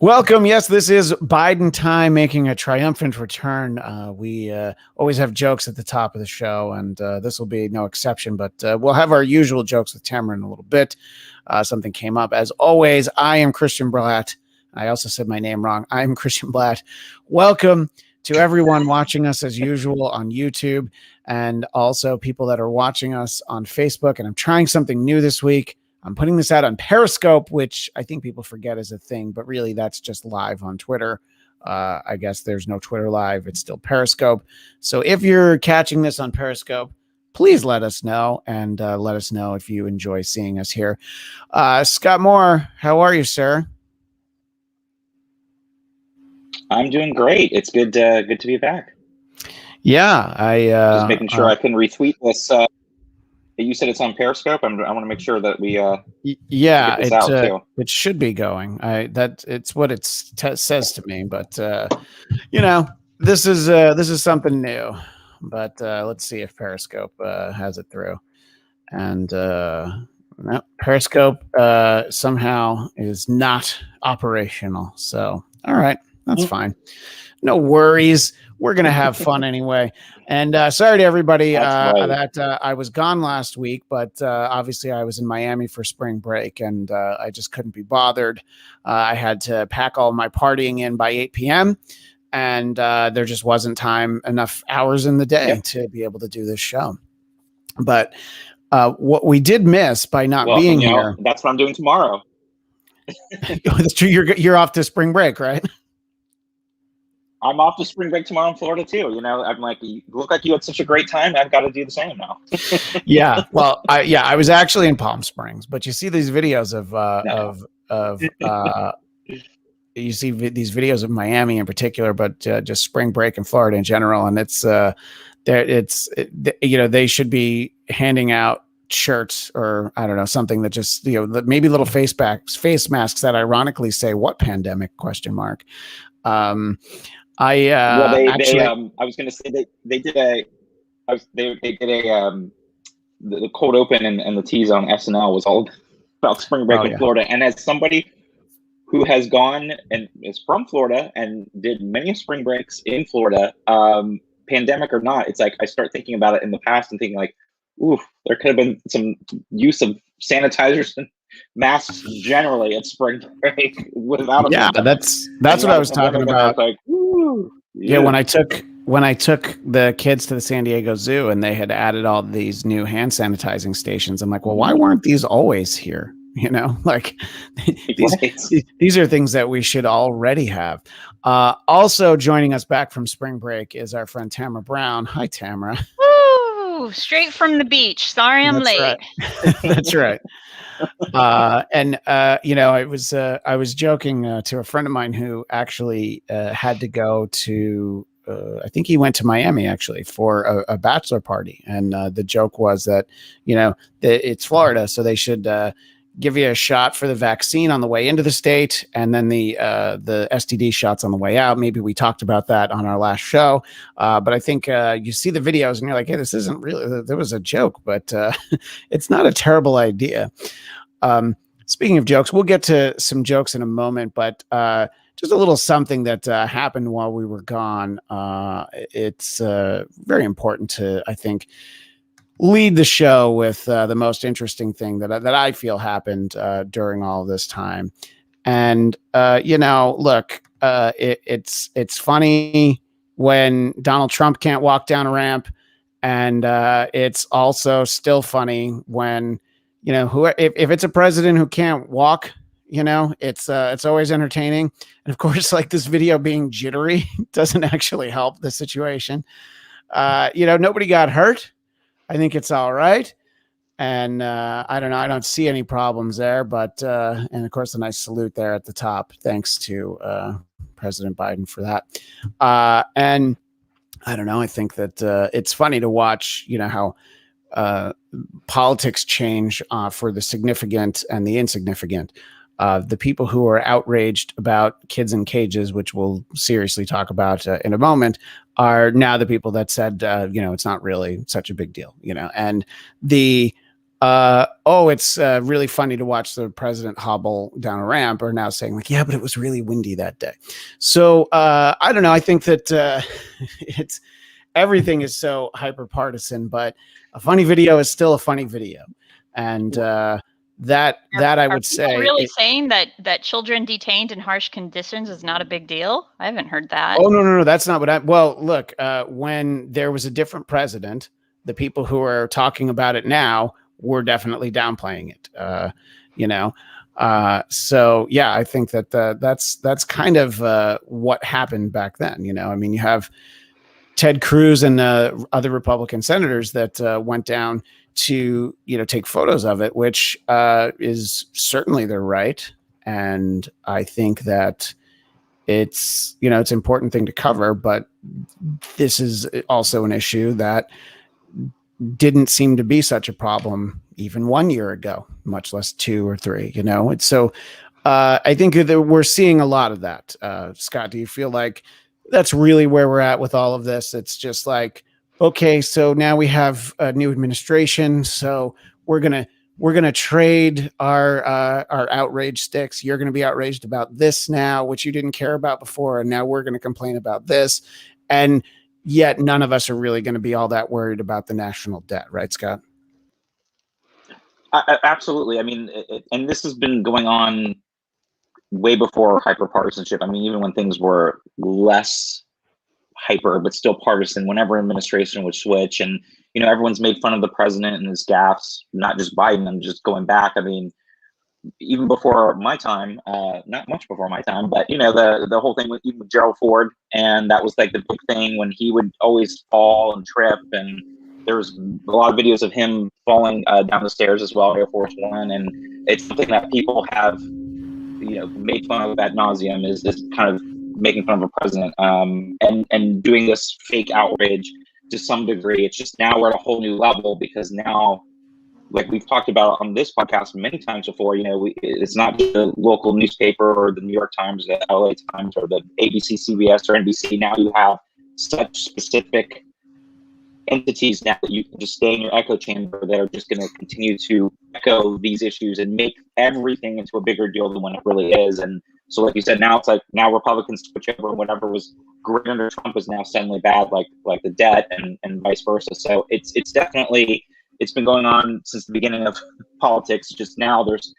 Welcome. Yes, this is Biden time making a triumphant return. We always have jokes at the top of the show, and this will be no exception, but we'll have our usual jokes with Tamra in a little bit. Something came up. As always, I am Christian Bladt. I also said my name wrong. I am Christian Bladt. Welcome to everyone watching us as usual on YouTube, and also people that are watching us on Facebook. And I'm trying something new this week. I'm putting this out on Periscope, which I think people forget is a thing, but really that's just live on Twitter. I guess there's no Twitter live. It's still Periscope. So if you're catching this on Periscope, please let us know, and let us know if you enjoy seeing us here. Scott Moore, how are you, sir? I'm doing great. It's good to be back. Yeah, just making sure I can retweet this. You said it's on Periscope. I want to make sure that we yeah, get this out too. It should be going. It's what it says to me, but this is something new. But let's see if Periscope has it through. And no, Periscope somehow is not operational. So all right, that's fine. No worries. We're going to have fun anyway. And sorry to everybody that I was gone last week, but obviously I was in Miami for spring break, and I just couldn't be bothered. I had to pack all my partying in by 8 p.m. and there just wasn't enough hours in the day to be able to do this show. But what we did miss by not being here. That's what I'm doing tomorrow. That's true. You're off to spring break, right? I'm off to spring break tomorrow in Florida too. I'm like, you look like you had such a great time. I've got to do the same now. Yeah. Well, I was actually in Palm Springs, but you see these videos you see these videos of Miami in particular, but just spring break in Florida in general. And they should be handing out shirts or I don't know, something that just, maybe little face masks that ironically say what pandemic ? I was going to say they did the cold open and the tease on SNL was all about spring break in Florida. And as somebody who has gone and is from Florida and did many spring breaks in Florida, pandemic or not, it's like I start thinking about it in the past and thinking like, ooh, there could have been some use of sanitizers and masks generally at spring break without that's what I was talking about. Like, ooh, yeah, when I took the kids to the San Diego Zoo and they had added all these new hand sanitizing stations, I'm like, well, why weren't these always here? Like these are things that we should already have. Also joining us back from spring break is our friend Tamra Brown. Hi, Tamra. Woo! Straight from the beach. Sorry I'm late. Right. That's right. I was joking to a friend of mine who actually had to go to I think he went to Miami actually for a bachelor party, and the joke was that it's Florida, so they should give you a shot for the vaccine on the way into the state, and then the STD shots on the way out. Maybe we talked about that on our last show, but I think you see the videos and you're like, hey, this isn't really. There was a joke, but it's not a terrible idea. Speaking of jokes, we'll get to some jokes in a moment, but just a little something that happened while we were gone. It's very important to, I think, lead the show with the most interesting thing that I feel happened during all this time. And, look, it's funny when Donald Trump can't walk down a ramp. And it's also still funny when, if it's a president who can't walk, it's always entertaining. And of course, like this video being jittery doesn't actually help the situation. Nobody got hurt. I think it's all right. And I don't know. I don't see any problems there. But and of course, a nice salute there at the top. Thanks to President Biden for that. And I don't know. I think that it's funny to watch, how politics change for the significant and the insignificant. The people who are outraged about kids in cages, which we'll seriously talk about in a moment, are now the people that said, it's not really such a big deal, and the It's really funny to watch the president hobble down a ramp, are now saying like, yeah, but it was really windy that day. So I don't know. I think that it's everything is so hyper partisan, but a funny video is still a funny video. And that I would say really saying that children detained in harsh conditions is not a big deal. I haven't heard that. Oh, no, that's not what well, look, when there was a different president, the people who are talking about it now were definitely downplaying it, so yeah, I think that that's kind of what happened back then. I mean, you have Ted Cruz and other Republican senators that went down to take photos of it, which is certainly their right, and I think that it's it's an important thing to cover, but this is also an issue that didn't seem to be such a problem even 1 year ago, much less 2 or 3. It's so I think that we're seeing a lot of that. Scott, do you feel like that's really where we're at with all of this? It's just like, okay, so now we have a new administration, so we're gonna trade our outrage sticks. You're gonna be outraged about this now, which you didn't care about before, and now we're gonna complain about this, and yet none of us are really going to be all that worried about the national debt, right, Scott? Absolutely. I mean, and this has been going on way before hyperpartisanship. I mean, even when things were less hyper, but still partisan, whenever administration would switch, and everyone's made fun of the president and his gaffes, not just Biden. I'm just going back. I mean, even before my time, not much before my time, but the whole thing with even Gerald Ford, and that was like the big thing when he would always fall and trip, and there was a lot of videos of him falling down the stairs as well, Air Force One, and it's something that people have made fun of ad nauseum, is kind of making fun of a president, and doing this fake outrage to some degree. It's just now we're at a whole new level, because now, like we've talked about on this podcast many times before, it's not just the local newspaper or the New York Times, the LA Times, or the ABC, CBS, or NBC. Now you have such specific entities now that you can just stay in your echo chamber that are just going to continue to echo these issues and make everything into a bigger deal than when it really is. And so, like you said, now it's like Republicans switch over, and whatever was great under Trump is now suddenly bad, like the debt, and vice versa. So it's definitely. It's been going on since the beginning of politics. Just now there's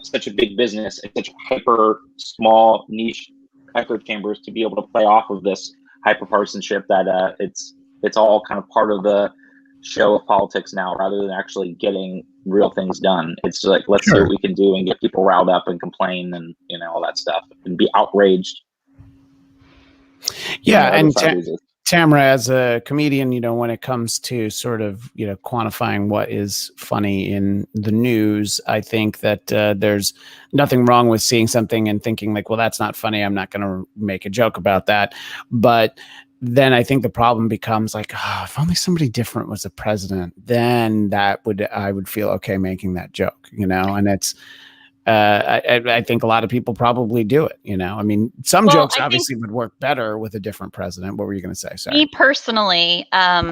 such a big business and such hyper small niche echo chambers to be able to play off of this hyper partisanship that it's all kind of part of the show of politics now, rather than actually getting real things done. It's like, let's see what we can do and get people riled up and complain and all that stuff and be outraged. Yeah, and Tamra, as a comedian, when it comes to sort of, quantifying what is funny in the news, I think that there's nothing wrong with seeing something and thinking like, well, that's not funny, I'm not going to make a joke about that. But then I think the problem becomes like, if only somebody different was the president, then I would feel okay making that joke, and it's, I think a lot of people probably do it. I mean, some jokes obviously would work better with a different president. What were you going to say? Sorry. Me personally, also,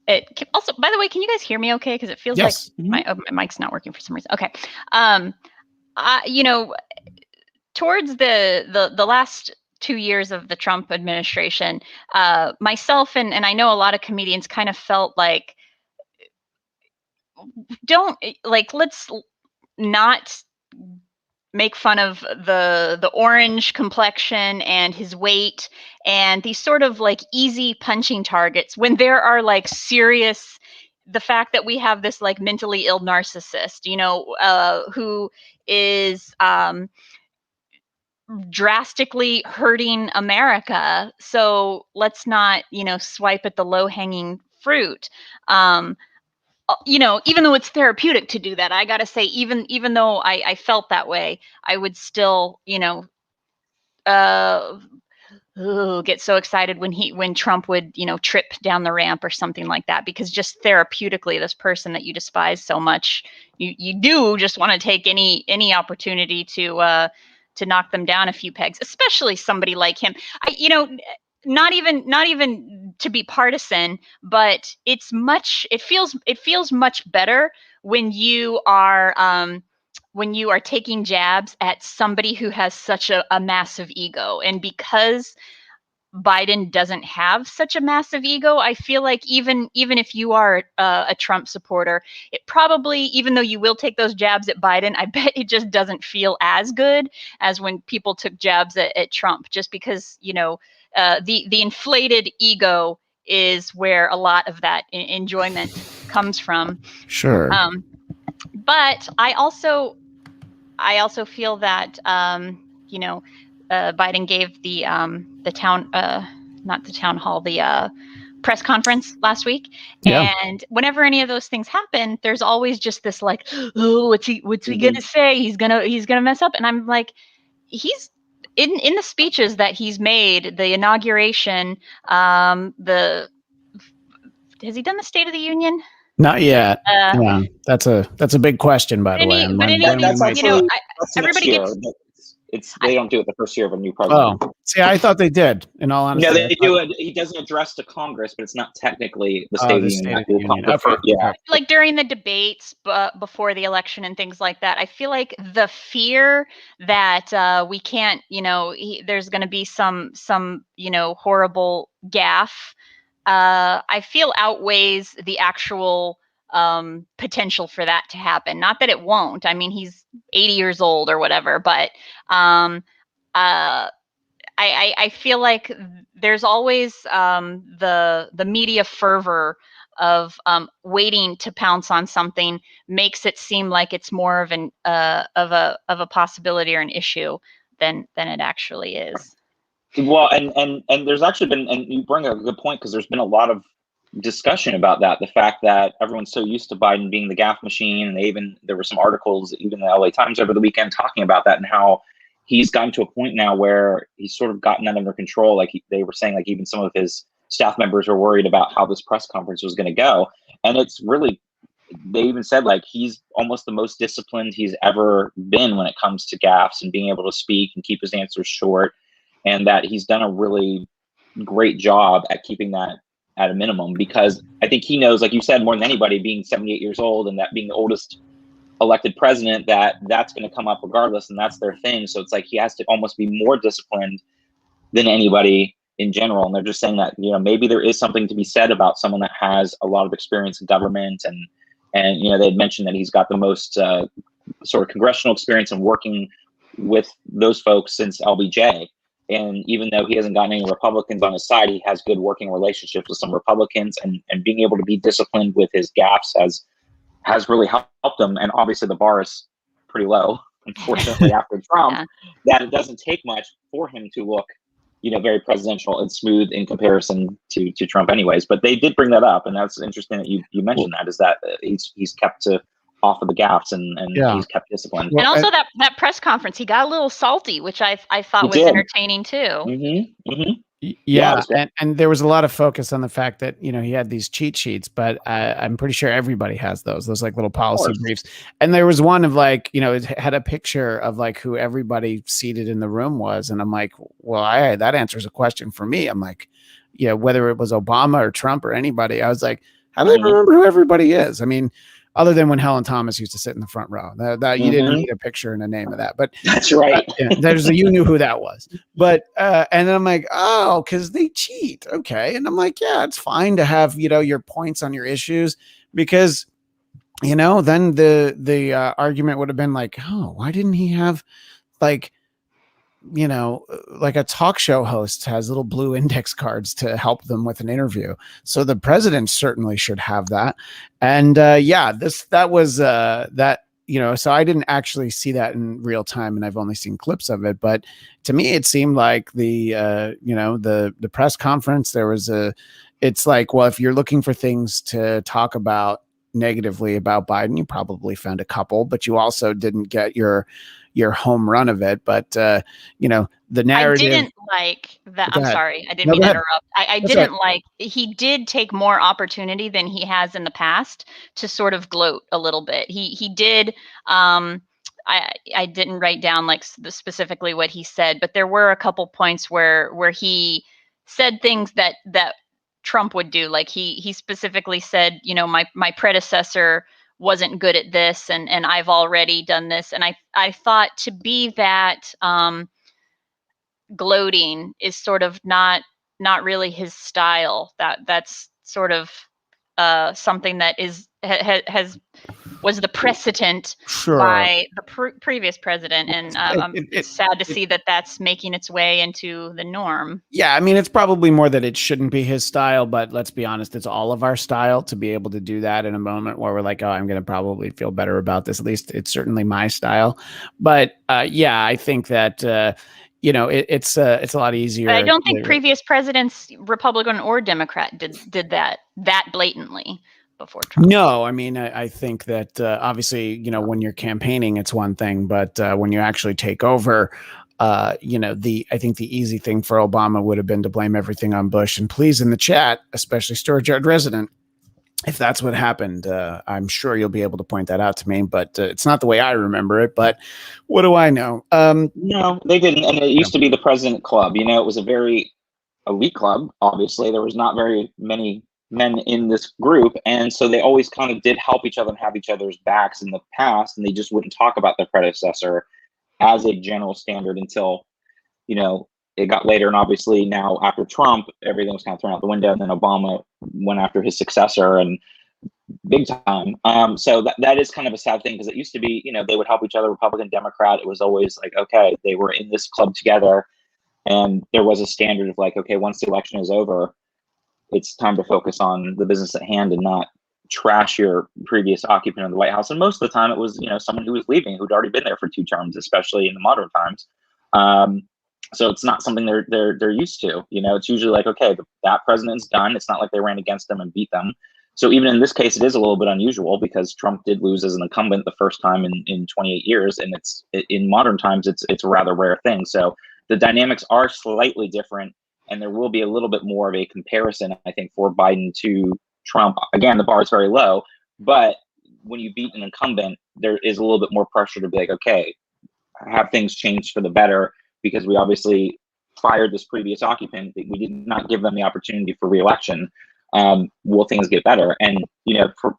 by the way, can you guys hear me okay? Because it feels like my mic's not working for some reason. Okay. Towards the last 2 years of the Trump administration, myself and I know a lot of comedians kind of felt like, let's not make fun of the orange complexion and his weight and these sort of like easy punching targets, when there are like serious, the fact that we have this like mentally ill narcissist, who is drastically hurting America. So let's not, swipe at the low hanging fruit. Even though it's therapeutic to do that, I got to say, even though I felt that way, I would still, get so excited when Trump would, trip down the ramp or something like that, because just therapeutically, this person that you despise so much, you do just want to take any opportunity to knock them down a few pegs, especially somebody like him. Not even to be partisan, but it feels much better when you are taking jabs at somebody who has such a massive ego. And because Biden doesn't have such a massive ego, I feel like even if you are a Trump supporter, it probably, even though you will take those jabs at Biden, I bet it just doesn't feel as good as when people took jabs at Trump, just because, the inflated ego is where a lot of that enjoyment comes from. Sure. But I also feel that Biden gave the town not the town hall, the press conference last week, and whenever any of those things happen, there's always just this like, oh, what's he gonna say? He's gonna mess up, and I'm like, he's in the speeches that he's made, the inauguration, has he done the State of the Union? Not yet. Yeah, that's a big question, by the way. Everybody gets. They don't do it the first year of a new president. Oh, see, I thought they did. In all honesty, no, they do it. He does an address to Congress, but it's not technically the State of the Union. Okay. Yeah, like during the debates, before the election and things like that. I feel like the fear that we can't, there's going to be some horrible gaffe. I feel outweighs the actual potential for that to happen. Not that it won't. I mean, he's 80 years old or whatever, but I feel like there's always the media fervor of waiting to pounce on something makes it seem like it's more of an of a possibility or an issue than it actually is. Well, and there's actually been, and you bring a good point, because there's been a lot of discussion about that. The fact that everyone's so used to Biden being the gaffe machine, and there were some articles, even in the LA Times over the weekend, talking about that and how he's gotten to a point now where he's sort of gotten that under control. Like they were saying, like even some of his staff members were worried about how this press conference was going to go. And it's really, they even said like he's almost the most disciplined he's ever been when it comes to gaffes and being able to speak and keep his answers short. And that he's done a really great job at keeping that at a minimum, because I think he knows, like you said, more than anybody, being 78 years old and that being the oldest elected president, that's going to come up regardless, and that's their thing. So it's like he has to almost be more disciplined than anybody in general. And they're just saying that, maybe there is something to be said about someone that has a lot of experience in government, and they had mentioned that he's got the most sort of congressional experience in working with those folks since LBJ. And even though he hasn't gotten any Republicans on his side, he has good working relationships with some Republicans, and being able to be disciplined with his gaffes has really helped him. And obviously the bar is pretty low, unfortunately, after Trump, that it doesn't take much for him to look, very presidential and smooth in comparison to Trump anyways. But they did bring that up, and that's interesting that you mentioned that, is that he's kept off of the gaffes and he's kept disciplined. And also that press conference, he got a little salty, which I thought was entertaining too. Mm-hmm. Mm-hmm. Yeah, and there was a lot of focus on the fact that he had these cheat sheets, but I'm pretty sure everybody has those like little policy briefs. And there was one of like, it had a picture of like who everybody seated in the room was, and I'm like, well, that answers a question for me. I'm like, whether it was Obama or Trump or anybody, I was like, how do I remember who everybody is? I mean, other than when Helen Thomas used to sit in the front row, that you didn't need a picture and a name of that, but that's right. You knew who that was. But and then I'm like, oh, because they cheat, okay. And I'm like, yeah, it's fine to have your points on your issues, because then the argument would have been like, oh, why didn't he have like like a talk show host has little blue index cards to help them with an interview. So the president certainly should have that. And that was so I didn't actually see that in real time, and I've only seen clips of it. But to me, it seemed like the press conference, it's like, well, if you're looking for things to talk about negatively about Biden, you probably found a couple, but you also didn't get your home run of it. But the narrative, I didn't like that. I'm sorry, I didn't mean to interrupt. I didn't like, he did take more opportunity than he has in the past to sort of gloat a little bit. He did. I didn't write down like specifically what he said, but there were a couple points where he said things that Trump would do. Like he specifically said, my predecessor wasn't good at this, and I've already done this. And I thought to be that gloating is sort of not really his style. That's sort of something that was the precedent by the previous president, and it's sad to see that that's making its way into the norm. Yeah, I mean, it's probably more that it shouldn't be his style, but let's be honest, it's all of our style to be able to do that in a moment where we're like, oh, I'm going to probably feel better about this. At least it's certainly my style. But yeah, I think that it's a lot easier. But I don't think previous presidents, Republican or Democrat, did that blatantly before Trump. No, I mean, I think that obviously, when you're campaigning, it's one thing, but when you actually take over, I think the easy thing for Obama would have been to blame everything on Bush. And please, in the chat, especially Storage Yard Resident, if that's what happened, I'm sure you'll be able to point that out to me, but it's not the way I remember it. But what do I know? No, they didn't. And it used to be the President Club. It was a very elite club. Obviously, there was not very many men in this group, and so they always kind of did help each other and have each other's backs in the past, and they just wouldn't talk about their predecessor as a general standard until it got later. And obviously now after Trump, everything was kind of thrown out the window, and then Obama went after his successor and big time. So that is kind of a sad thing, because it used to be they would help each other, Republican, Democrat. It was always like, okay, they were in this club together, and there was a standard of like, okay, once the election is over, it's time to focus on the business at hand and not trash your previous occupant of the White House. And most of the time it was, someone who was leaving, who'd already been there for 2 terms, especially in the modern times. So it's not something they're used to. It's usually like, okay, that president's done. It's not like they ran against them and beat them. So even in this case, it is a little bit unusual, because Trump did lose as an incumbent the first time in 28 years. And it's in modern times, it's a rather rare thing. So the dynamics are slightly different. And there will be a little bit more of a comparison, I think, for Biden to Trump. Again, the bar is very low, but when you beat an incumbent, there is a little bit more pressure to be like, okay, have things changed for the better, because we obviously fired this previous occupant. We did not give them the opportunity for re-election. Will things get better? And, for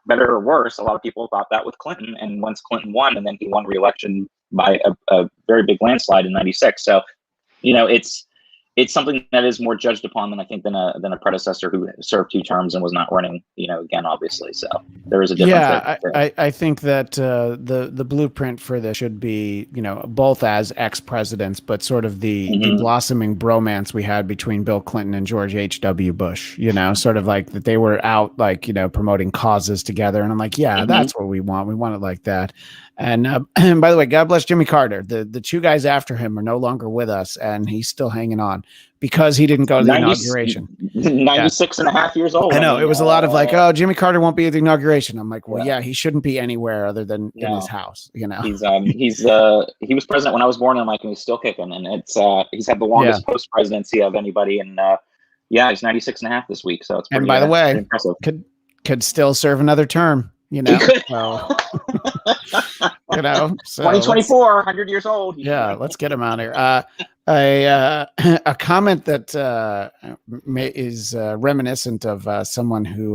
better or worse, a lot of people thought that with Clinton. And once Clinton won, and then he won re-election by a very big landslide in '96. So, it's something that is more judged upon than I think than a predecessor who served 2 terms and was not running, again, obviously. So there is a difference. Yeah, I think that the blueprint for this should be, both as ex-presidents, but sort of the blossoming bromance we had between Bill Clinton and George H.W. Bush, sort of like that they were out, like, promoting causes together. And I'm like, yeah, that's what we want. We want it like that. And by the way, God bless Jimmy Carter. The 2 guys after him are no longer with us, and he's still hanging on because he didn't go to the inauguration. 96 and a half years old. I know. It was a lot of like, oh, Jimmy Carter won't be at the inauguration. I'm like, well, yeah, he shouldn't be anywhere other than in his house, He was president when I was born, and he's still kicking. And it's he's had the longest post-presidency of anybody. And he's 96 and a half this week. So it's pretty, and by the way, impressive. Could still serve another term. So, so 2024, 100 years old. Yeah, let's get him out here. A comment that is reminiscent of someone who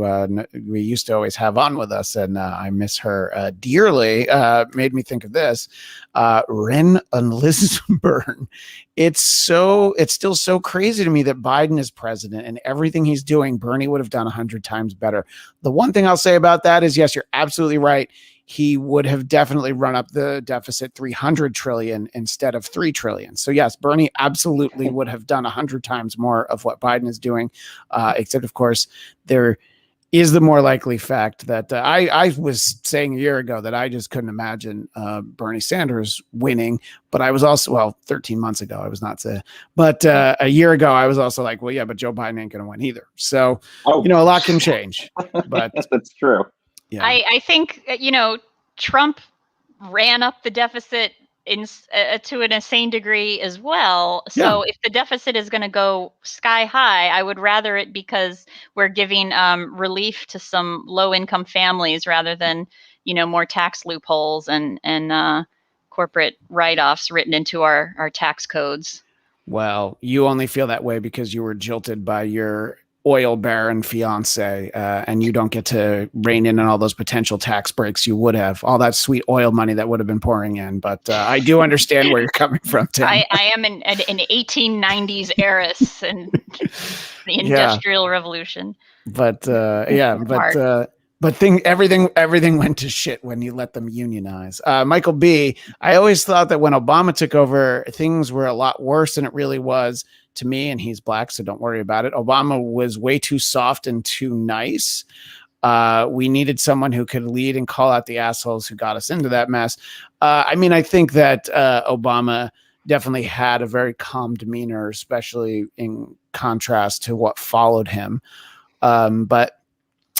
we used to always have on with us, and I miss her dearly, made me think of this. Ren Elizabeth. It's still so crazy to me that Biden is president, and everything he's doing, Bernie would have done 100 times better. The one thing I'll say about that is, yes, you're absolutely right. He would have definitely run up the deficit 300 trillion instead of 3 trillion. So yes, Bernie absolutely would have done 100 times more of what Biden is doing. Except, of course, there is the more likely fact that I was saying a year ago that I just couldn't imagine Bernie Sanders winning. But I was also, 13 months ago, I was not saying, but a year ago, I was also like, well, yeah, but Joe Biden ain't going to win either. So, a lot can change. But that's true. Yeah. I think, Trump ran up the deficit to an insane degree as well. So if the deficit is going to go sky high, I would rather it because we're giving relief to some low income families rather than, more tax loopholes and corporate write-offs written into our tax codes. Well, you only feel that way because you were jilted by your oil baron fiance, and you don't get to rein in on all those potential tax breaks you would have, all that sweet oil money that would have been pouring in. But I do understand where you're coming from, Tim. I am an 1890s heiress and the Industrial Revolution. But everything went to shit when you let them unionize. Michael B., I always thought that when Obama took over, things were a lot worse than it really was to me, and he's black, so don't worry about it. Obama was way too soft and too nice. We needed someone who could lead and call out the assholes who got us into that mess. I think that Obama definitely had a very calm demeanor, especially in contrast to what followed him. But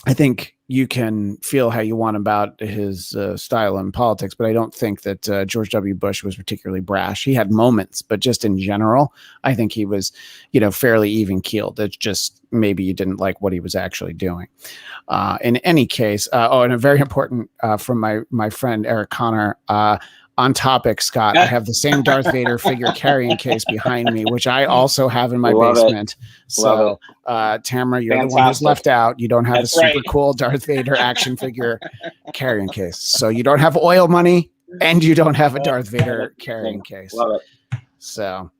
I think you can feel how you want about his style in politics, but I don't think that George W. Bush was particularly brash. He had moments, but just in general, I think he was, fairly even keeled. It's just maybe you didn't like what he was actually doing. In any case, and a very important from my friend Eric Connor. On topic, Scott, I have the same Darth Vader figure carrying case behind me, which I also have in my basement. So, Tamra, you're the one who's left out. You don't have the super cool Darth Vader action figure carrying case. So you don't have oil money and you don't have a Darth Vader carrying case. Love it. So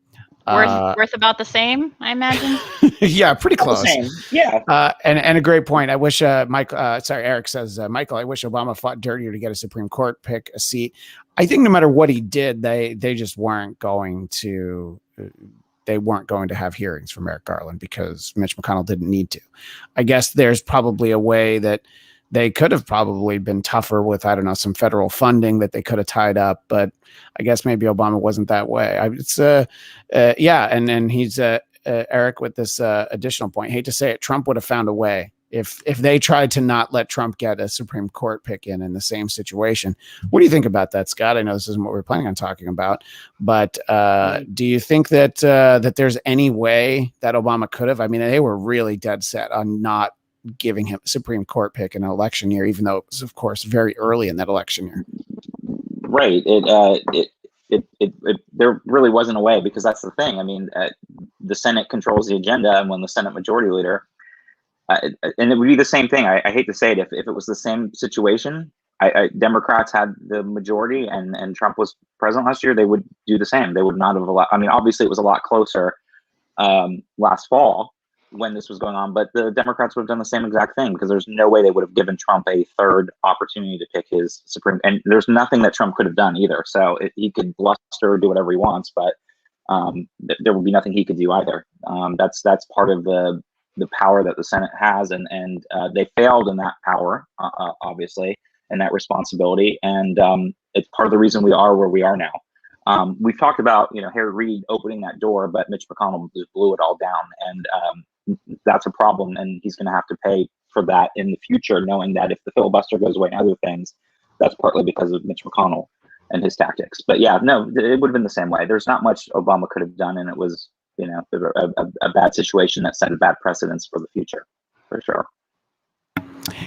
worth about the same, I imagine. Yeah, pretty close. Yeah. And a great point. I wish Eric says, Michael, I wish Obama fought dirtier to get a Supreme Court pick a seat. I think no matter what he did, they just weren't going to have hearings for Merrick Garland because Mitch McConnell didn't need to. I guess there's probably a way that they could have probably been tougher with, I don't know, some federal funding that they could have tied up, but I guess maybe Obama wasn't that way. And he's Eric with this additional point. Hate to say it, Trump would have found a way if they tried to not let Trump get a Supreme Court pick in the same situation. What do you think about that, Scott? I know this isn't what we're planning on talking about, but do you think that that there's any way that Obama could have? I mean, they were really dead set on not giving him a Supreme Court pick in an election year, even though it was, of course, very early in that election year. Right. There really wasn't a way, because that's the thing. I mean, the Senate controls the agenda, and when the Senate Majority Leader, and it would be the same thing. I hate to say it, if it was the same situation, Democrats had the majority and Trump was president last year, they would do the same. They would not have allowed. I mean, obviously, it was a lot closer last fall when this was going on, but the Democrats would have done the same exact thing, because there's no way they would have given Trump a third opportunity to pick his Supreme. And there's nothing that Trump could have done either. So he could bluster or do whatever he wants, but there would be nothing he could do either. That's part of the power that the Senate has, and they failed in that power, obviously, and that responsibility. And it's part of the reason we are where we are now. We've talked about, Harry Reid opening that door, but Mitch McConnell just blew it all down. And that's a problem. And he's going to have to pay for that in the future, knowing that if the filibuster goes away and other things, that's partly because of Mitch McConnell and his tactics. But yeah, no, it would have been the same way. There's not much Obama could have done. And it was, a bad situation that set a bad precedence for the future, for sure.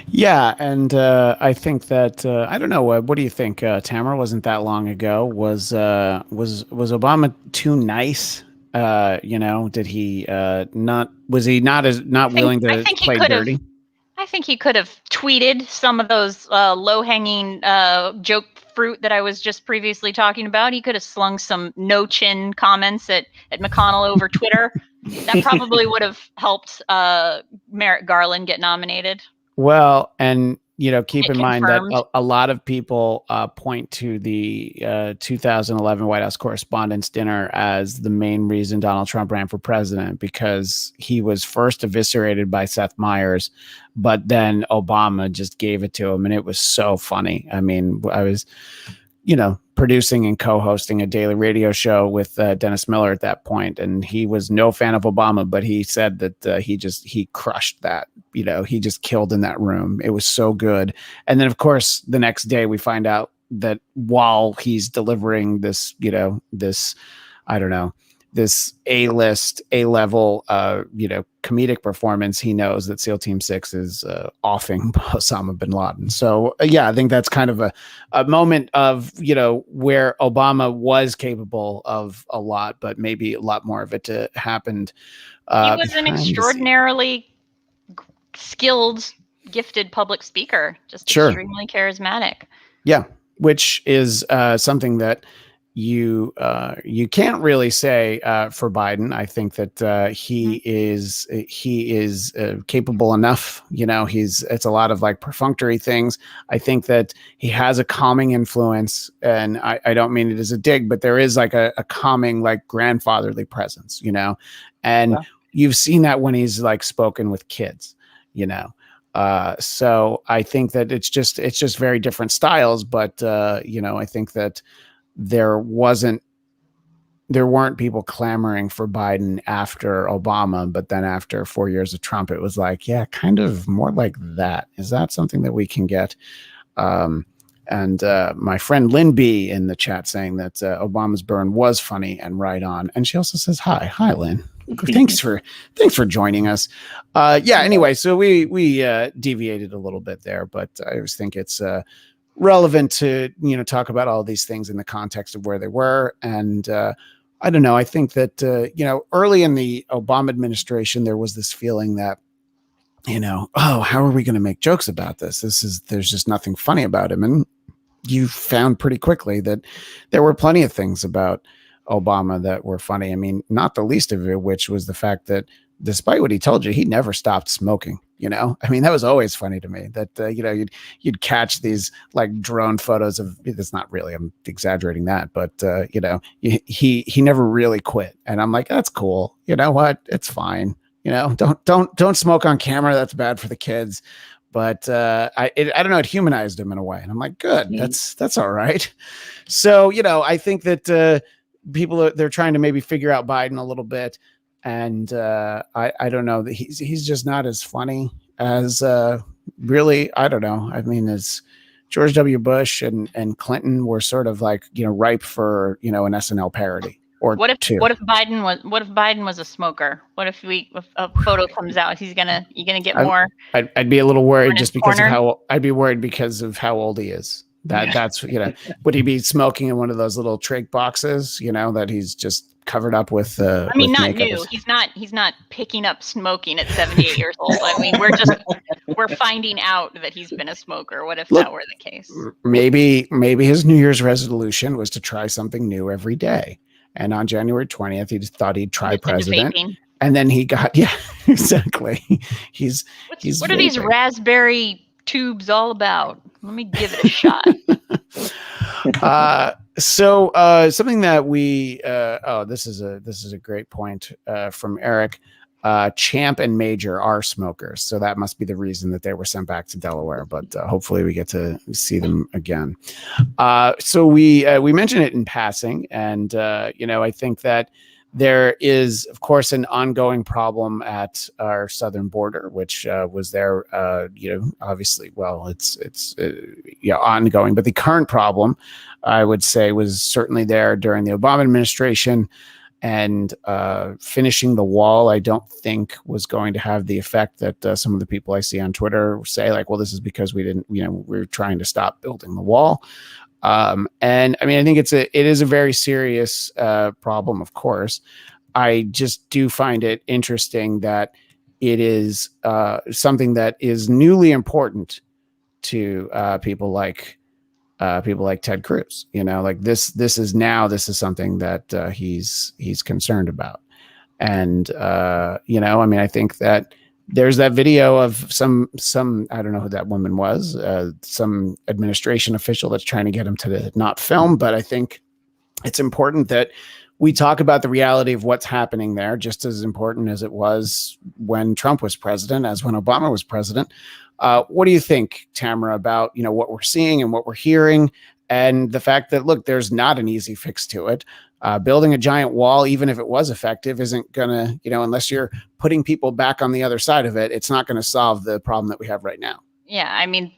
Yeah, and I think that I don't know. What do you think, Tamara? Wasn't that long ago? Was Obama too nice? Did he not? Was he not willing to play dirty? I think he could have tweeted some of those low-hanging joke fruit that I was just previously talking about. He could have slung some no-chin comments at McConnell over Twitter. That probably would have helped Merrick Garland get nominated. Well, and keep in mind that a lot of people point to the 2011 White House Correspondents' Dinner as the main reason Donald Trump ran for president, because he was first eviscerated by Seth Meyers, but then Obama just gave it to him, and it was so funny. I mean, I was, producing and co-hosting a daily radio show with Dennis Miller at that point, and he was no fan of Obama, but he said that he crushed that. He just killed in that room. It was so good. And then, of course, the next day we find out that while he's delivering this, this A-list, A-level, comedic performance, he knows that SEAL Team 6 is offing Osama bin Laden. So, I think that's kind of a moment of, where Obama was capable of a lot, but maybe a lot more of it happened. He was an extraordinarily skilled, gifted public speaker, just Sure. extremely charismatic. Yeah, which is something that you can't really say for Biden. I think that he is capable enough. You know, it's a lot of like perfunctory things. I think that he has a calming influence, and I don't mean it as a dig, but there is like a calming, like grandfatherly presence. You know, and you've seen that when he's like spoken with kids. You know. So I think that it's just very different styles, but you know, I think that there weren't people clamoring for Biden after Obama, but then after 4 years of Trump, it was like, yeah, kind of more like that. Is that something that we can get? And my friend Lynn B in the chat saying that Obama's burn was funny and right on. And she also says, hi, Lynn. thanks for joining us. Anyway, so we deviated a little bit there, but I always think it's relevant to, you know, talk about all these things in the context of where they were. And I don't know, I think that you know, early in the Obama administration, there was this feeling that, you know, oh, how are we going to make jokes about this? There's just nothing funny about him. And you found pretty quickly that there were plenty of things about Obama that were funny. I mean, not the least of it, which was the fact that despite what he told you, he never stopped smoking. You know, I mean, that was always funny to me that, you know, you'd catch these like drone photos of, it's not really, I'm exaggerating that, but, you know, he never really quit. And I'm like, that's cool. You know what? It's fine. You know, don't smoke on camera. That's bad for the kids. But I don't know, it humanized him in a way. And I'm like, good, that's all right. So, you know, I think that they're trying to maybe figure out Biden a little bit. And I don't know, that he's just not as funny as really, I don't know. I mean, as George W. Bush and Clinton were sort of like, you know, ripe for, you know, an SNL parody. Or what if Biden was a smoker? What if a photo comes out, you're gonna get more? I'd be a little worried just because of how old he is. That's, you know, would he be smoking in one of those little trig boxes, you know, that he's just covered up with I mean, not new. He's not picking up smoking at 78 years old. I mean, we're finding out that he's been a smoker. What if that were the case? Maybe his New Year's resolution was to try something new every day. And on January 20th, he just thought he'd try president. And then he got, yeah, exactly. He's what are these raspberry tubes all about? Let me give it a shot. So something that we this is a great point from Eric. Champ and Major are smokers, so that must be the reason that they were sent back to Delaware. But hopefully, we get to see them again. So we mentioned it in passing, and you know, I think that there is, of course, an ongoing problem at our southern border, which was there, you know, obviously. Well, it's ongoing, but the current problem, I would say, was certainly there during the Obama administration. And finishing the wall, I don't think was going to have the effect that some of the people I see on Twitter say, like, well, this is because we're trying to stop building the wall. And I mean, I think it is a very serious problem, of course. I just do find it interesting that it is something that is newly important to people like Ted Cruz. You know, like this is something that he's concerned about. And you know, I mean, I think that there's that video of some I don't know who that woman was, some administration official that's trying to get him to not film. But I think it's important that we talk about the reality of what's happening there, just as important as it was when Trump was president, as when Obama was president. What do you think, Tamra, about, you know, what we're seeing and what we're hearing, and the fact that, look, there's not an easy fix to it. Building a giant wall, even if it was effective, isn't going to, you know, unless you're putting people back on the other side of it, it's not going to solve the problem that we have right now. Yeah, I mean,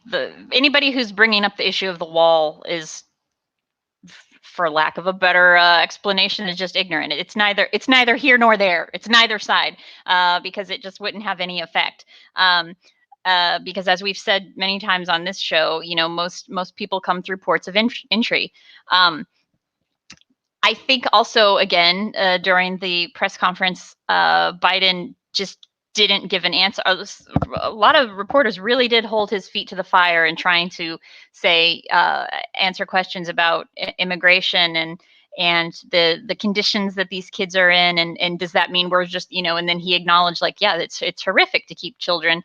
anybody who's bringing up the issue of the wall is, for lack of a better explanation, is just ignorant. It's neither here nor there. It's neither side, because it just wouldn't have any effect. Because as we've said many times on this show, you know, most people come through ports of entry. I think also, again, during the press conference, Biden just didn't give an answer. A lot of reporters really did hold his feet to the fire in trying to say, answer questions about immigration and the conditions that these kids are in, and does that mean we're just, and then he acknowledged, like, yeah, it's horrific to keep children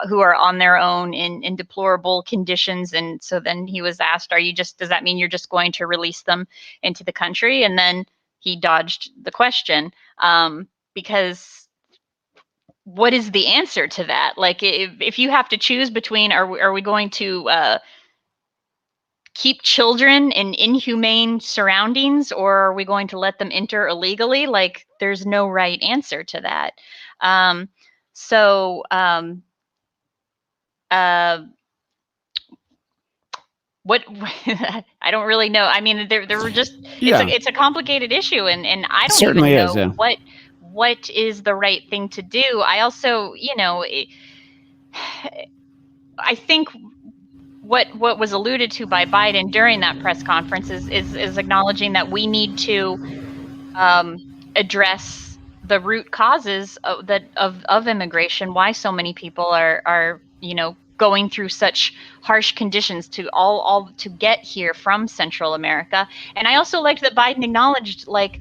who are on their own in deplorable conditions. And so then he was asked, does that mean you're just going to release them into the country? And then he dodged the question, because what is the answer to that? Like, if you have to choose between, are we going to keep children in inhumane surroundings, or are we going to let them enter illegally? Like, there's no right answer to that. What I don't really know. I mean, there were just, it's a complicated issue, and I don't Certainly even know is, what is the right thing to do. I also, I think what was alluded to by Biden during that press conference is acknowledging that we need to address the root causes of immigration, why so many people are going through such harsh conditions to all to get here from Central America. And I also liked that Biden acknowledged, like,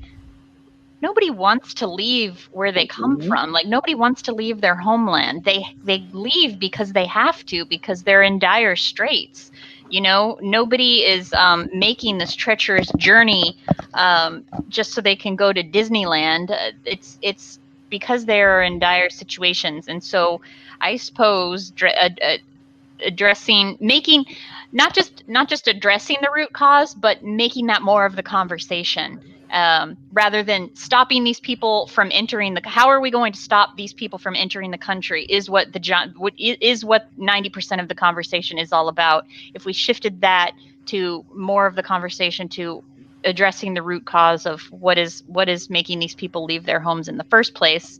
nobody wants to leave where they come from. Like, nobody wants to leave their homeland. They leave because they have to, because they're in dire straits. Nobody is making this treacherous journey just so they can go to Disneyland. It's because they're in dire situations. And so I suppose making not just addressing the root cause, but making that more of the conversation, rather than stopping these people from entering how are we going to stop these people from entering the country is what 90% of the conversation is all about. If we shifted that to more of the conversation to addressing the root cause of what is making these people leave their homes in the first place.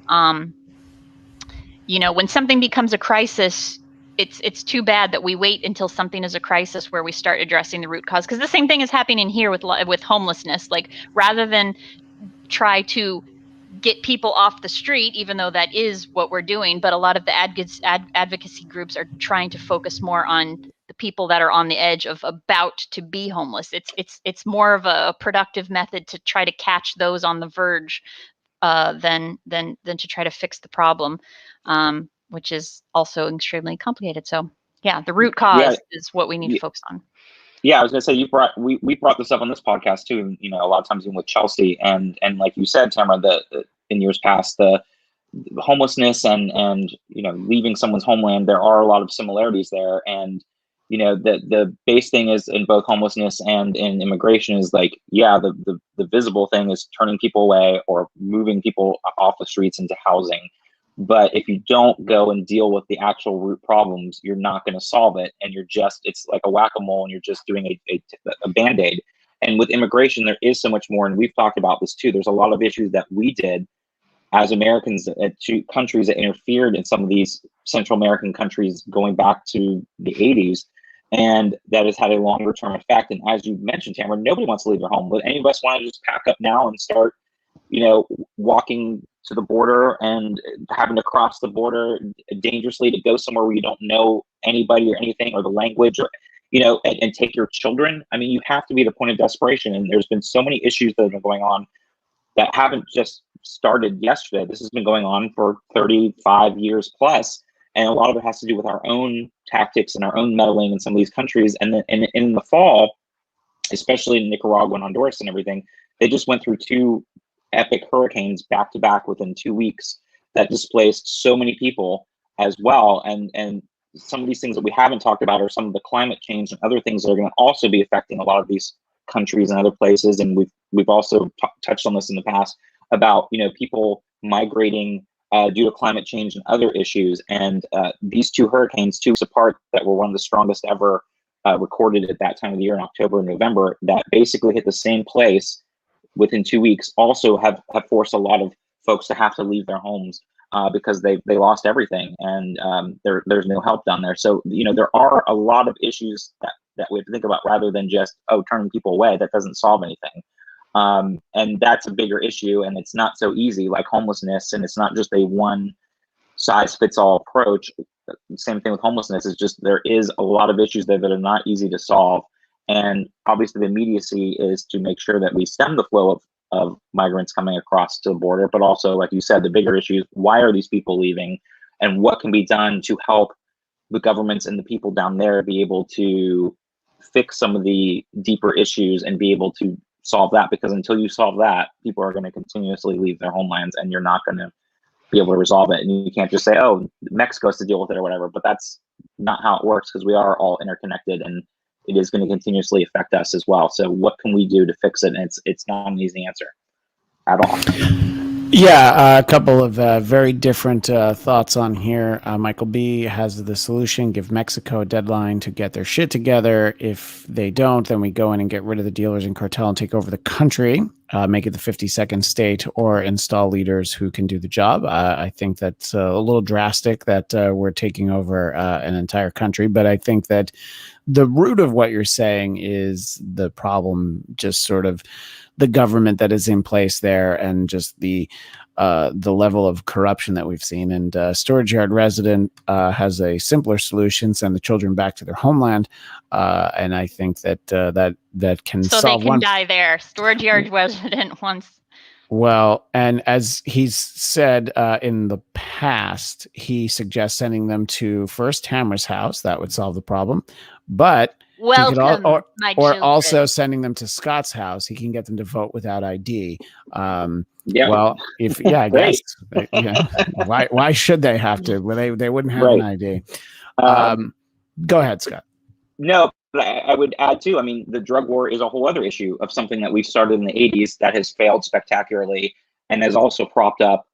When something becomes a crisis, it's too bad that we wait until something is a crisis where we start addressing the root cause, because the same thing is happening here with homelessness. Like, rather than try to get people off the street, even though that is what we're doing, but a lot of the advocacy groups are trying to focus more on the people that are on the edge of about to be homeless. It's more of a productive method to try to catch those on the verge than to try to fix the problem, which is also extremely complicated. So yeah, the root cause is what we need to focus on. Yeah, I was gonna say, we brought this up on this podcast too. A lot of times even with Chelsea, and like you said, Tamra, in years past, the homelessness and leaving someone's homeland, there are a lot of similarities there. And the base thing is in both homelessness and in immigration is, like, the visible thing is turning people away or moving people off the streets into housing. But if you don't go and deal with the actual root problems, you're not going to solve it. And it's like a whack-a-mole, and you're just doing a Band-Aid. And with immigration, there is so much more. And we've talked about this too. There's a lot of issues that we did as Americans to countries that interfered in some of these Central American countries going back to the 80s. And that has had a longer term effect. And as you mentioned, Tamara, nobody wants to leave their home. But any of us want to just pack up now and start, walking to the border and having to cross the border dangerously to go somewhere where you don't know anybody or anything or the language, or, and take your children. I mean, you have to be at the point of desperation. And there's been so many issues that have been going on that haven't just started yesterday. This has been going on for 35 years plus. And a lot of it has to do with our own tactics and our own meddling in some of these countries. And then in the fall, especially in Nicaragua and Honduras and everything, they just went through two epic hurricanes back to back within 2 weeks that displaced so many people as well. And some of these things that we haven't talked about are some of the climate change and other things that are going to also be affecting a lot of these countries and other places. And we've also touched on this in the past about people migrating due to climate change and other issues. And these two hurricanes, 2 weeks apart, that were one of the strongest ever recorded at that time of the year in October and November, that basically hit the same place within 2 weeks, also have forced a lot of folks to have to leave their homes because they lost everything, and there's no help down there. So there are a lot of issues that we have to think about, rather than just turning people away. That doesn't solve anything. And that's a bigger issue, and it's not so easy like homelessness, and it's not just a one size fits all approach. Same thing with homelessness, is just there is a lot of issues there that are not easy to solve. And obviously the immediacy is to make sure that we stem the flow of migrants coming across to the border, but also, like you said, the bigger issue is why are these people leaving, and what can be done to help the governments and the people down there be able to fix some of the deeper issues and be able to solve that. Because until you solve that, people are going to continuously leave their homelands, and you're not going to be able to resolve it. And you can't just say, oh, Mexico has to deal with it or whatever, but that's not how it works, because we are all interconnected, and it is going to continuously affect us as well. So what can we do to fix it? And it's not an easy answer at all. Yeah, a couple of very different thoughts on here. Michael B has the solution: give Mexico a deadline to get their shit together. If they don't, then we go in and get rid of the dealers and cartel and take over the country, make it the 52nd state, or install leaders who can do the job. I think that's a little drastic that we're taking over an entire country, but I think that the root of what you're saying is the problem, just sort of the government that is in place there, and just the level of corruption that we've seen. And Storage Yard Resident has a simpler solution: send the children back to their homeland. And I think that that can so solve they can die there. Storage Yard Resident wants. Well, and as he's said in the past, he suggests sending them to first Tamra's house. That would solve the problem. But Welcome, or also sending them to Scott's house. He can get them to vote without ID. Yeah. Well, I guess. Why should they have to? Well, they wouldn't have an ID. Go ahead, Scott. No, but I would add too. I mean, the drug war is a whole other issue of something that we started in the 80s that has failed spectacularly, and has also propped up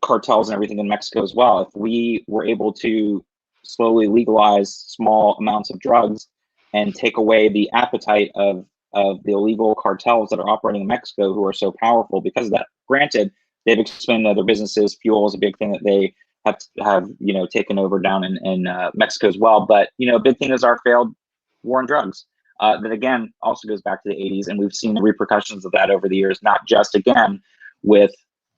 cartels and everything in Mexico as well. If we were able to slowly legalize small amounts of drugs and take away the appetite of the illegal cartels that are operating in Mexico, who are so powerful because of that. Granted, they've expanded other businesses. Fuel is a big thing that they have taken over down in Mexico as well. But a big thing is our failed war on drugs. That again also goes back to the 80s, and we've seen the repercussions of that over the years, not just again with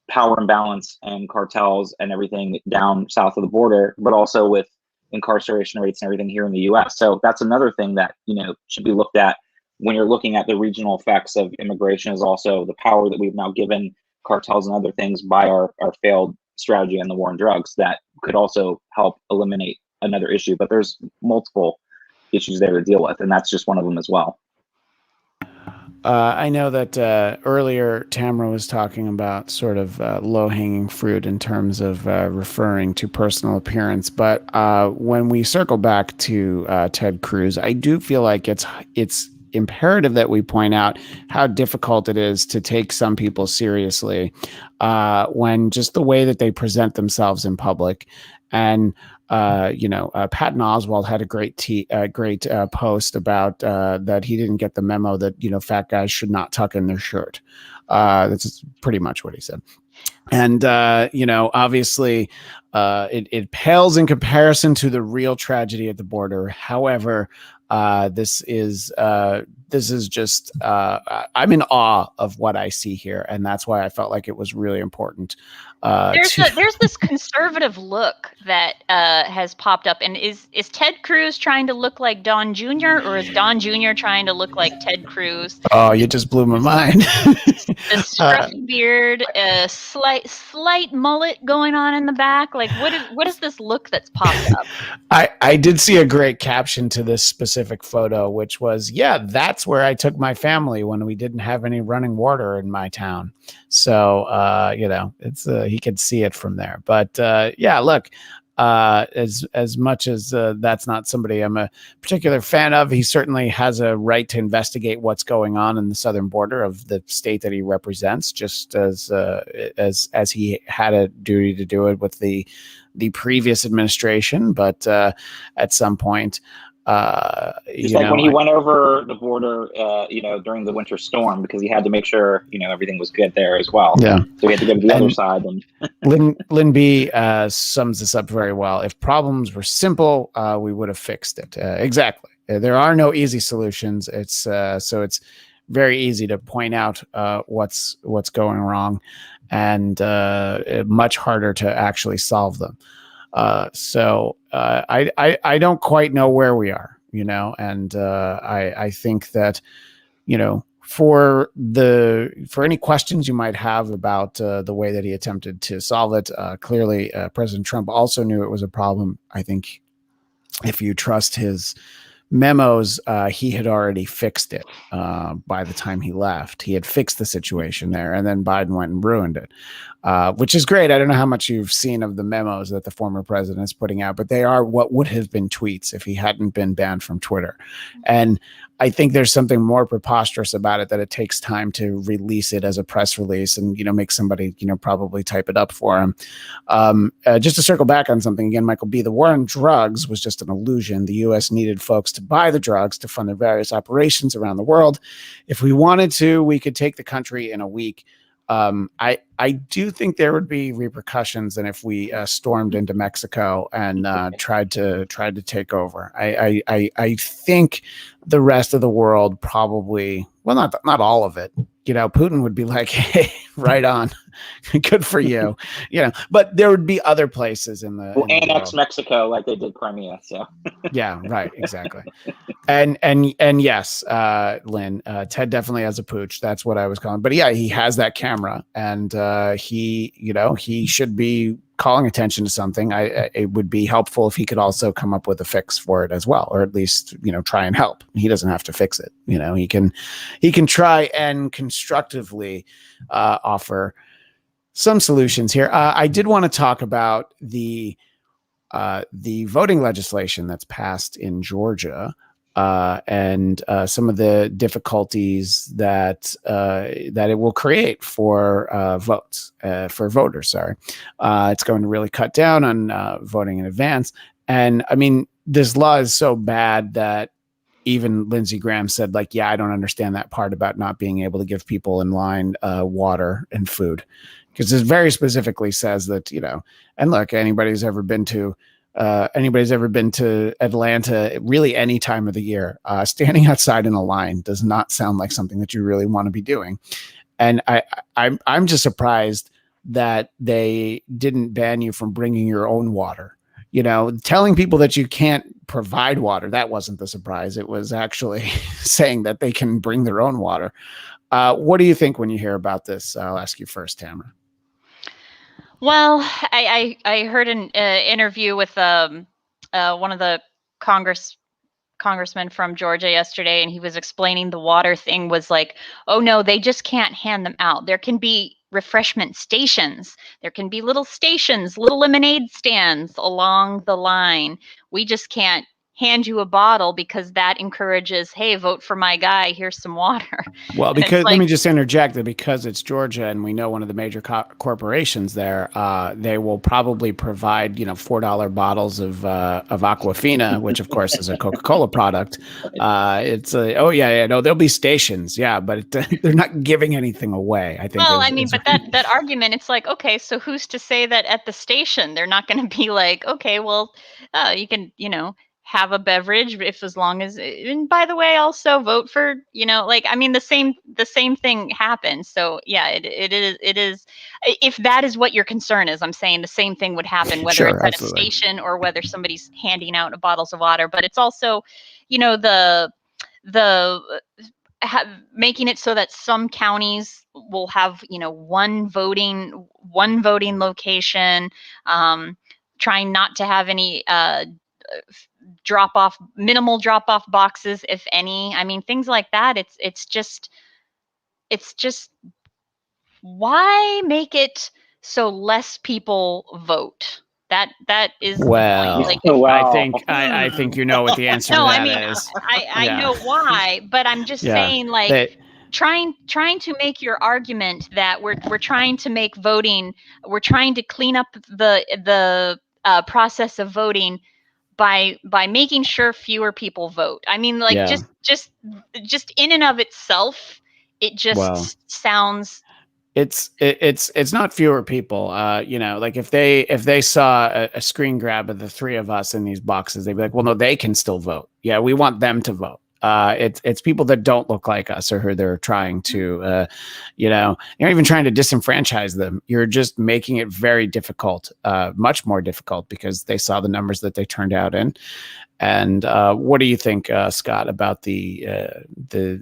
power imbalance and cartels and everything down south of the border, but also with incarceration rates and everything here in the US. So that's another thing that, should be looked at when you're looking at the regional effects of immigration, is also the power that we've now given cartels and other things by our failed strategy on the war on drugs that could also help eliminate another issue. But there's multiple issues there to deal with, and that's just one of them as well. I know that earlier Tamra was talking about sort of low-hanging fruit in terms of referring to personal appearance, but when we circle back to Ted Cruz, I do feel like it's imperative that we point out how difficult it is to take some people seriously when just the way that they present themselves in public. And Patton Oswalt had a great post about that he didn't get the memo that fat guys should not tuck in their shirt. That's pretty much what he said. And obviously, it pales in comparison to the real tragedy at the border. However, this is just I'm in awe of what I see here, and that's why I felt like it was really important. There's this conservative look that has popped up, and is Ted Cruz trying to look like Don Jr., or is Don Jr. trying to look like Ted Cruz? Oh, you just blew my mind. A scruffy beard, a slight mullet going on in the back. Like, what is this look that's popped up? I did see a great caption to this specific photo, which was, that's where I took my family when we didn't have any running water in my town. So, it's he could see it from there. But look, as much as that's not somebody I'm a particular fan of, he certainly has a right to investigate what's going on in the southern border of the state that he represents, just as he had a duty to do it with the previous administration. But at some point, just like when he went over the border, during the winter storm, because he had to make sure, everything was good there as well. Yeah. So he had to go to the other side. And Lynn B sums this up very well. If problems were simple, we would have fixed it. Exactly. There are no easy solutions. It's very easy to point out what's going wrong, and much harder to actually solve them. So I don't quite know where we are, and I think that, for any questions you might have about the way that he attempted to solve it, clearly President Trump also knew it was a problem. I think if you trust his memos, he had already fixed it by the time he left. He had fixed the situation there, and then Biden went and ruined it, which is great. I don't know how much you've seen of the memos that the former president is putting out, but they are what would have been tweets if he hadn't been banned from Twitter. And I think there's something more preposterous about it, that it takes time to release it as a press release and, make somebody, probably type it up for him. Just to circle back on something again, Michael B., the war on drugs was just an illusion. The U.S. needed folks to buy the drugs to fund their various operations around the world. If we wanted to, we could take the country in a week. I do think there would be repercussions, and if we stormed into Mexico and tried to take over, I think the rest of the world probably, well, not all of it. Putin would be like, "Hey, right on, good for you," But there would be other places in the annex Mexico like they did Crimea. So yeah, right, exactly. And yes, Lynn, Ted definitely has a pooch. That's what I was calling. But yeah, he has that camera, and he should be calling attention to something. It would be helpful if he could also come up with a fix for it as well, or at least try and help. He doesn't have to fix it. He can try and constructively offer some solutions here. I did want to talk about the voting legislation that's passed in Georgia. And some of the difficulties that it will create for voters. Sorry, it's going to really cut down on voting in advance. And I mean, this law is so bad that even Lindsey Graham said, like, yeah, I don't understand that part about not being able to give people in line water and food, because it very specifically says that, and look, anybody's ever been to Atlanta, really any time of the year, standing outside in a line does not sound like something that you really want to be doing. And I'm just surprised that they didn't ban you from bringing your own water. Telling people that you can't provide water, that wasn't the surprise. It was actually saying that they can bring their own water. What do you think when you hear about this? I'll ask you first, Tamra. Well, I heard an interview with one of the congressmen from Georgia yesterday, and he was explaining the water thing was like, oh no, they just can't hand them out. There can be refreshment stations. There can be little stations, little lemonade stands along the line. We just can't hand you a bottle because that encourages, hey, vote for my guy, here's some water. Well, because let me just interject that because it's Georgia and we know one of the major corporations there, they will probably provide $4 bottles of Aquafina, which of course is a Coca-Cola product. There'll be stations, but they're not giving anything away, I think. Well, but that argument, it's like, okay, so who's to say that at the station they're not going to be like, okay, well, you can have a beverage as long as, and by the way, also vote for, the same thing happens. So yeah, it is, if that is what your concern is, I'm saying the same thing would happen, whether sure, it's at absolutely. a station or whether somebody's handing out bottles of water. But it's also, making it so that some counties will have, one voting location, trying not to have any, minimal drop off boxes, if any. I mean, things like that. It's just why make it so less people vote? That is well. Like, wow. I think what the answer to that is. I know why, but I'm just saying, like, trying to make your argument that we're trying to make voting, we're trying to clean up the process of voting by making sure fewer people vote. I mean, like, just in and of itself, it just sounds. It's not fewer people. Like if they saw a screen grab of the three of us in these boxes, they'd be like, well, no, they can still vote. Yeah, we want them to vote. It's people that don't look like us or who they're trying to, you're not even trying to disenfranchise them. You're just making it very difficult, much more difficult, because they saw the numbers that they turned out in. And what do you think, Scott, about the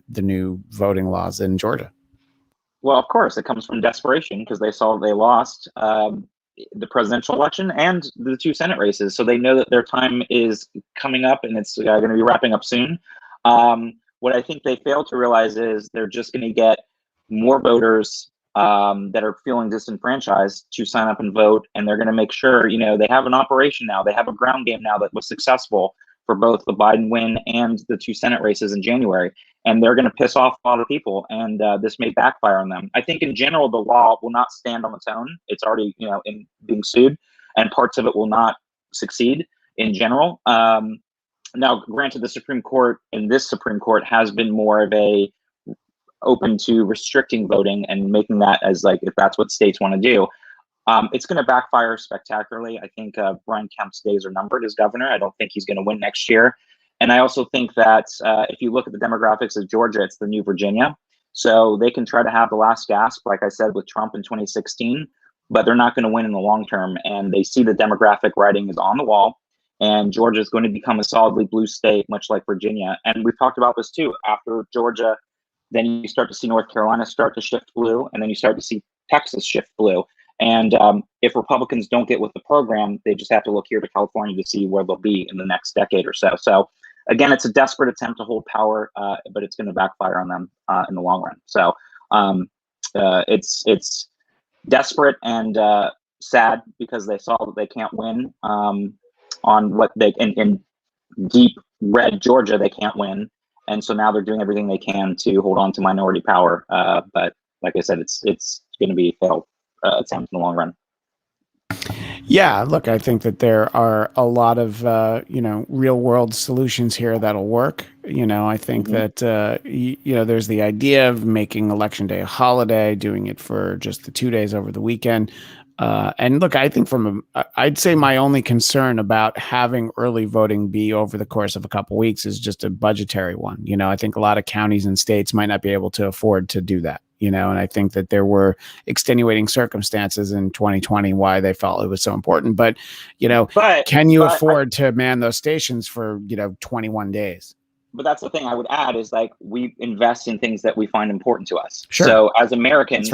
new voting laws in Georgia? Well, of course, it comes from desperation because they saw they lost the presidential election and the 2 Senate races. So they know that their time is coming up and it's going to be wrapping up soon. What I think they fail to realize is they're just going to get more voters that are feeling disenfranchised to sign up and vote. And they're going to make sure, they have an operation now. They have a ground game now that was successful for both the Biden win and the 2 Senate races in January. And they're going to piss off a lot of people, and this may backfire on them. I think in general, the law will not stand on its own. It's already, in being sued, and parts of it will not succeed in general. Now, granted, the Supreme Court has been more of a open to restricting voting and making that as like, if that's what states want to do. It's going to backfire spectacularly. I think Brian Kemp's days are numbered as governor. I don't think he's going to win next year. And I also think that if you look at the demographics of Georgia, it's the new Virginia. So they can try to have the last gasp, like I said, with Trump in 2016, but they're not going to win in the long term. And they see the demographic writing is on the wall. And Georgia is going to become a solidly blue state, much like Virginia. And we've talked about this too. After Georgia, then you start to see North Carolina start to shift blue, and then you start to see Texas shift blue. And if Republicans don't get with the program, they just have to look here to California to see where they'll be in the next decade or so. So again, it's a desperate attempt to hold power, but it's going to backfire on them in the long run. So it's desperate and sad because they saw that they can't win on what they in deep red Georgia, they can't win. And so now they're doing everything they can to hold on to minority power. But like I said, it's going to be a failed attempt in the long run. Yeah, look, I think that there are a lot of, real world solutions here that'll work. I think that, there's the idea of making Election Day a holiday, doing it for just the 2 days over the weekend. And look, I think I'd say my only concern about having early voting be over the course of a couple of weeks is just a budgetary one. I think a lot of counties and states might not be able to afford to do that. And I think that there were extenuating circumstances in 2020 why they felt it was so important. But, can you afford to man those stations for, 21 days? But that's the thing I would add is like we invest in things that we find important to us. Sure. So as Americans,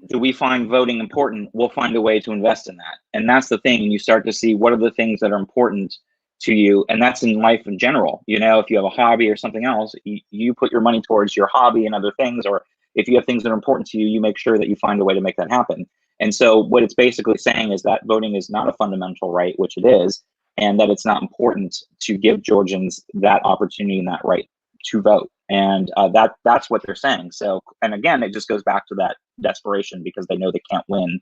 do we find voting important? We'll find a way to invest in that. And that's the thing. You start to see what are the things that are important to you. And that's in life in general. If you have a hobby or something else, you put your money towards your hobby and other things, or if you have things that are important to you, you make sure that you find a way to make that happen. And so what it's basically saying is that voting is not a fundamental right, which it is, and that it's not important to give Georgians that opportunity and that right to vote. And that's what they're saying. So, and again, it just goes back to that desperation because they know they can't win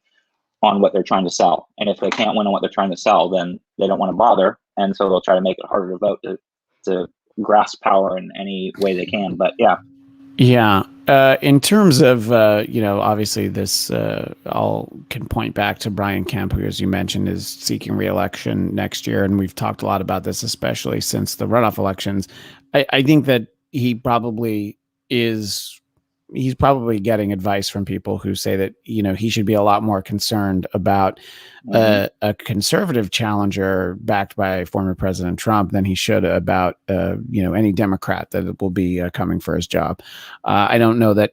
on what they're trying to sell. And if they can't win on what they're trying to sell, then they don't want to bother. And so they'll try to make it harder to vote to grasp power in any way they can. But yeah. Yeah. In terms of, obviously this all can point back to Brian Kemp, who, as you mentioned, is seeking re-election next year. And we've talked a lot about this, especially since the runoff elections. I think that he probably is. He's probably getting advice from people who say that, he should be a lot more concerned about a conservative challenger backed by former President Trump than he should about, any Democrat that will be coming for his job. I don't know that,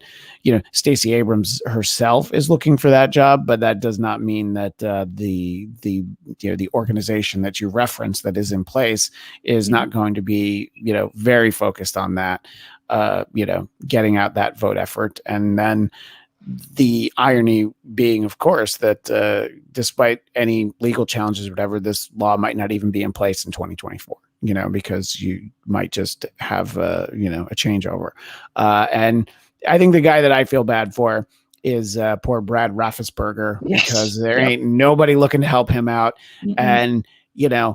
Stacey Abrams herself is looking for that job, but that does not mean that the organization that you referenced that is in place is not going to be, very focused on that. Getting out that vote effort. And then the irony being, of course, that despite any legal challenges or whatever, this law might not even be in place in 2024, because you might just have, a changeover. And I think the guy that I feel bad for is poor Brad Raffensperger, because there ain't nobody looking to help him out. And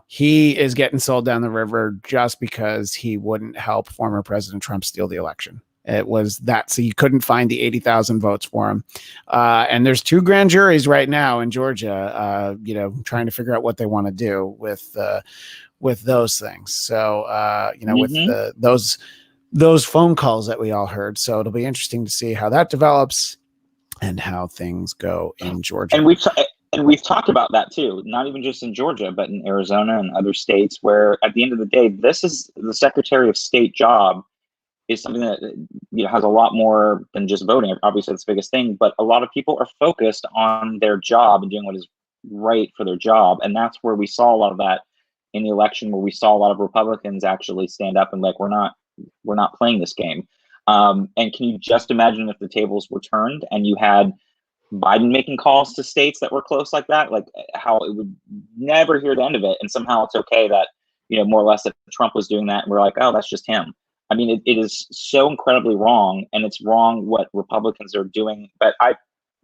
he is getting sold down the river just because he wouldn't help former President Trump steal the election. It was that. So you couldn't find the 80,000 votes for him. And there's 2 grand juries right now in Georgia, trying to figure out what they want to do with those things. So, with those those phone calls that we all heard. So it'll be interesting to see how that develops and how things go in Georgia. And we've talked about that too, not even just in Georgia, but in Arizona and other states where at the end of the day, this is the Secretary of State job is something that has a lot more than just voting. Obviously, that's the biggest thing, but a lot of people are focused on their job and doing what is right for their job. And that's where we saw a lot of that in the election, where we saw a lot of Republicans actually stand up and like, we're not playing this game. And can you just imagine if the tables were turned and you had Biden making calls to states that were close like that, like how it would never hear the end of it. And somehow it's okay that, more or less that Trump was doing that. And we're like, oh, that's just him. I mean, it is so incredibly wrong, and it's wrong what Republicans are doing. But I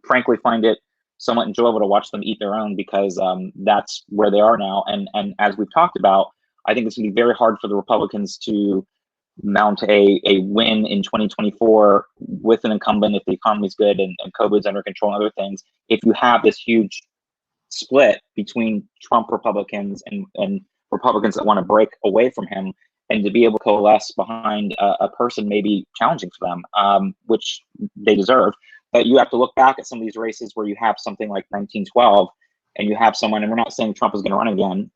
frankly find it somewhat enjoyable to watch them eat their own, because that's where they are now. And as we've talked about, I think it's going to be very hard for the Republicans to mount a win in 2024 with an incumbent if the economy's good and COVID's under control and other things. If you have this huge split between Trump Republicans and Republicans that want to break away from him, and to be able to coalesce behind a person may be challenging for them, which they deserve. But you have to look back at some of these races where you have something like 1912, and you have someone, and we're not saying Trump is going to run again.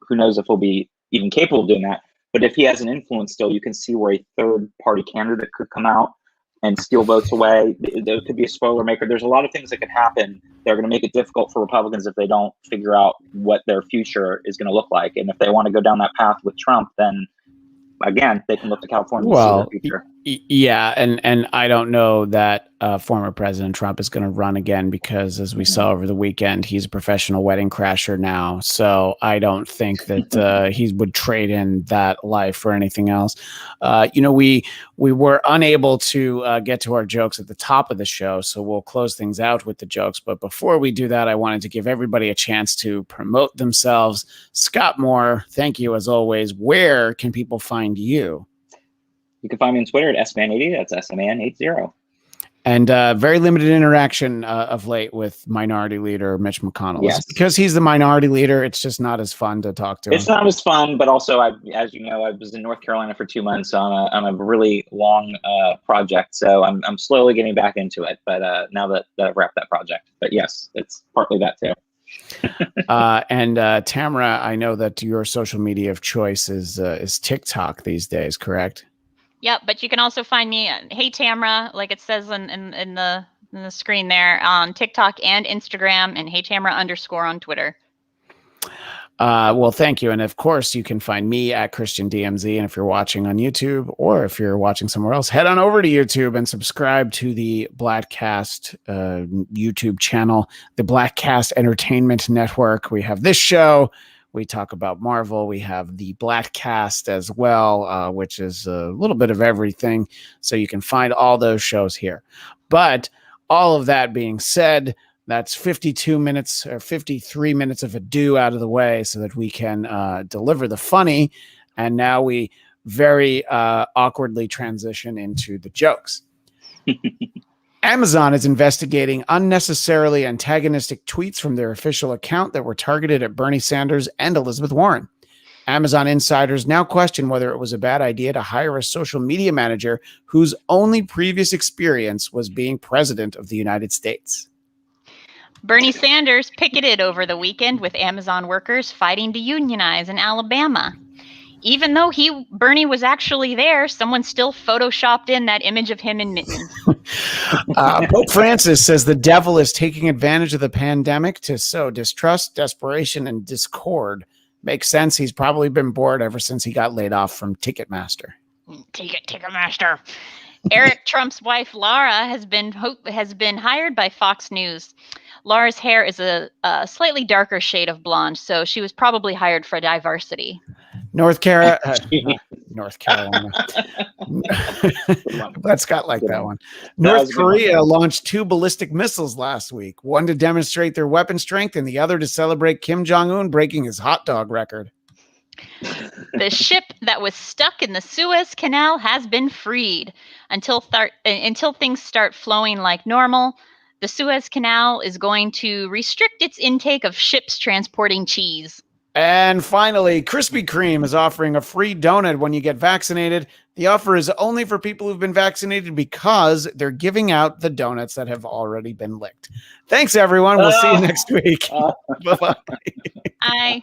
Who knows if he'll be even capable of doing that. But if he has an influence still, you can see where a third-party candidate could come out and steal votes away. There could be a spoiler maker. There's a lot of things that could happen. They're going to make it difficult for Republicans if they don't figure out what their future is going to look like. And if they want to go down that path with Trump, then again, they can look to California to see their future. Yeah, and I don't know that former President Trump is going to run again, because as we saw over the weekend, he's a professional wedding crasher now. So I don't think that he would trade in that life for anything else. We were unable to get to our jokes at the top of the show, so we'll close things out with the jokes. But before we do that, I wanted to give everybody a chance to promote themselves. Scott Moore, thank you as always. Where can people find you? You can find me on Twitter at sman80. That's sman80. And very limited interaction of late with Minority Leader Mitch McConnell. Yes. Because he's the Minority Leader, it's just not as fun to talk to him. It's not as fun, but also, as you know, I was in North Carolina for 2 months on a really long project, so I'm slowly getting back into it. But now that I've wrapped that project, but yes, it's partly that too. And Tamra, I know that your social media of choice is TikTok these days, correct? Yep, but you can also find me at Hey Tamra, like it says in the screen there, on TikTok and Instagram, and Hey Tamra _ on Twitter. Well, thank you. And of course, you can find me at Christian DMZ. And if you're watching on YouTube, or if you're watching somewhere else, head on over to YouTube and subscribe to the Blattcast YouTube channel, the Blattcast Entertainment Network. We have this show. We talk about Marvel. We have the Blattcast as well, which is a little bit of everything. So you can find all those shows here. But all of that being said, that's 52 minutes or 53 minutes of ado out of the way so that we can deliver the funny. And now we very awkwardly transition into the jokes. Amazon is investigating unnecessarily antagonistic tweets from their official account that were targeted at Bernie Sanders and Elizabeth Warren. Amazon insiders now question whether it was a bad idea to hire a social media manager whose only previous experience was being president of the United States. Bernie Sanders picketed over the weekend with Amazon workers fighting to unionize in Alabama. Even though Bernie was actually there, someone still photoshopped in that image of him in mittens. Pope Francis says the devil is taking advantage of the pandemic to sow distrust, desperation, and discord. Makes sense. He's probably been bored ever since he got laid off from Ticketmaster. Ticketmaster. Eric Trump's wife, Laura, has been hired by Fox News. Laura's hair is a slightly darker shade of blonde, so she was probably hired for diversity. North Carolina. Glad Scott liked that one. North Korea launched 2 ballistic missiles last week, one to demonstrate their weapon strength and the other to celebrate Kim Jong-un breaking his hot dog record. The ship that was stuck in the Suez Canal has been freed. Until things start flowing like normal, the Suez Canal is going to restrict its intake of ships transporting cheese. And finally, Krispy Kreme is offering a free donut when you get vaccinated. The offer is only for people who've been vaccinated because they're giving out the donuts that have already been licked. Thanks, everyone. We'll see you next week. Bye-bye. Bye.